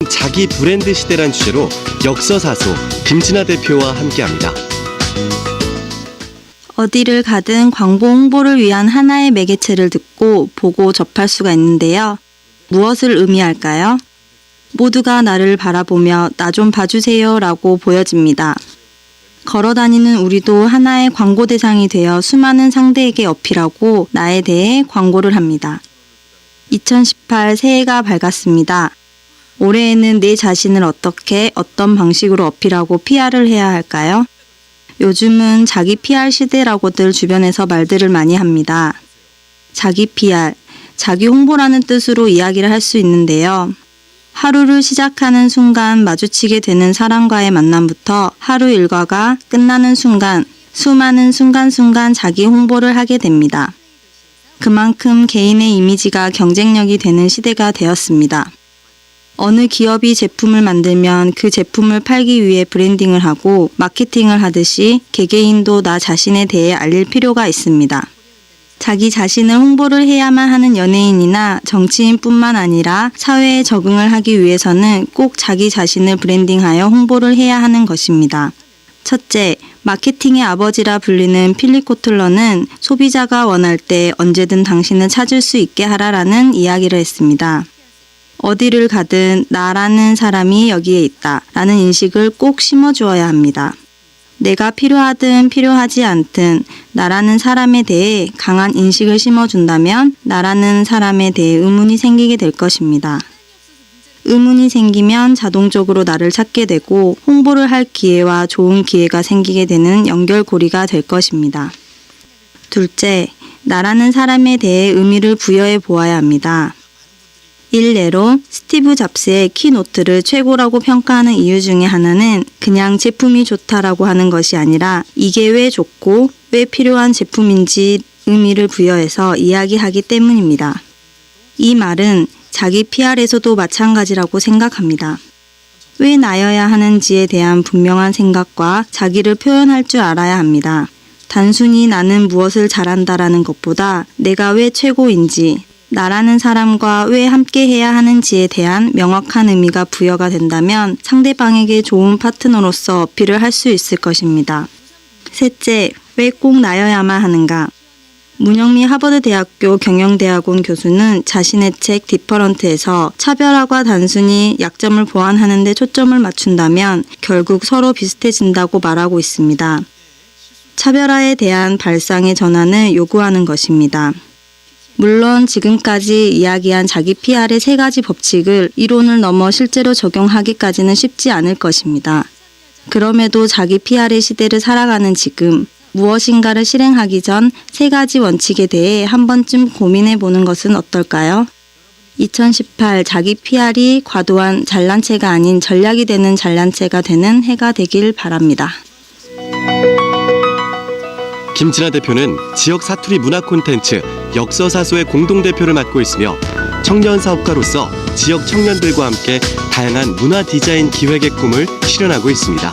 자기 브랜드 시대란 주제로 역서사소 김진아 대표와 함께합니다. 어디를 가든 광고 홍보를 위한 하나의 매개체를 듣고 보고 접할 수가 있는데요. 무엇을 의미할까요? 모두가 나를 바라보며 나 좀 봐주세요 라고 보여집니다. 걸어다니는 우리도 하나의 광고 대상이 되어 수많은 상대에게 어필하고 나에 대해 광고를 합니다. 2018 새해가 밝았습니다. 올해에는 내 자신을 어떻게 어떤 방식으로 어필하고 PR을 해야 할까요? 요즘은 자기 PR 시대라고들 주변에서 말들을 많이 합니다. 자기 PR, 자기 홍보라는 뜻으로 이야기를 할 수 있는데요. 하루를 시작하는 순간 마주치게 되는 사람과의 만남부터 하루 일과가 끝나는 순간 수많은 순간순간 자기 홍보를 하게 됩니다. 그만큼 개인의 이미지가 경쟁력이 되는 시대가 되었습니다. 어느 기업이 제품을 만들면 그 제품을 팔기 위해 브랜딩을 하고 마케팅을 하듯이 개개인도 나 자신에 대해 알릴 필요가 있습니다. 자기 자신을 홍보를 해야만 하는 연예인이나 정치인뿐만 아니라 사회에 적응을 하기 위해서는 꼭 자기 자신을 브랜딩하여 홍보를 해야 하는 것입니다. 첫째, 마케팅의 아버지라 불리는 필립 코틀러는 소비자가 원할 때 언제든 당신을 찾을 수 있게 하라라는 이야기를 했습니다. 어디를 가든 나라는 사람이 여기에 있다 라는 인식을 꼭 심어주어야 합니다. 내가 필요하든 필요하지 않든 나라는 사람에 대해 강한 인식을 심어준다면 나라는 사람에 대해 의문이 생기게 될 것입니다. 의문이 생기면 자동적으로 나를 찾게 되고 홍보를 할 기회와 좋은 기회가 생기게 되는 연결고리가 될 것입니다. 둘째, 나라는 사람에 대해 의미를 부여해 보아야 합니다. 일례로 스티브 잡스의 키노트를 최고라고 평가하는 이유 중에 하나는 그냥 제품이 좋다라고 하는 것이 아니라 이게 왜 좋고 왜 필요한 제품인지 의미를 부여해서 이야기하기 때문입니다. 이 말은 자기 PR에서도 마찬가지라고 생각합니다. 왜 나여야 하는지에 대한 분명한 생각과 자기를 표현할 줄 알아야 합니다. 단순히 나는 무엇을 잘한다라는 것보다 내가 왜 최고인지 나라는 사람과 왜 함께 해야 하는지에 대한 명확한 의미가 부여가 된다면 상대방에게 좋은 파트너로서 어필을 할 수 있을 것입니다. 셋째, 왜 꼭 나여야만 하는가? 문영미 하버드대학교 경영대학원 교수는 자신의 책 디퍼런트에서 차별화가 단순히 약점을 보완하는 데 초점을 맞춘다면 결국 서로 비슷해진다고 말하고 있습니다. 차별화에 대한 발상의 전환을 요구하는 것입니다. 물론 지금까지 이야기한 자기 PR의 3가지 법칙을 이론을 넘어 실제로 적용하기까지는 쉽지 않을 것입니다. 그럼에도 자기 PR의 시대를 살아가는 지금 무엇인가를 실행하기 전 3가지 원칙에 대해 한 번쯤 고민해 보는 것은 어떨까요? 2018 자기 PR이 과도한 잘난체가 아닌 전략이 되는 잘난체가 되는 해가 되길 바랍니다. 김진아 대표는 지역 사투리 문화 콘텐츠 역서사소의 공동대표를 맡고 있으며 청년 사업가로서 지역 청년들과 함께 다양한 문화 디자인 기획의 꿈을 실현하고 있습니다.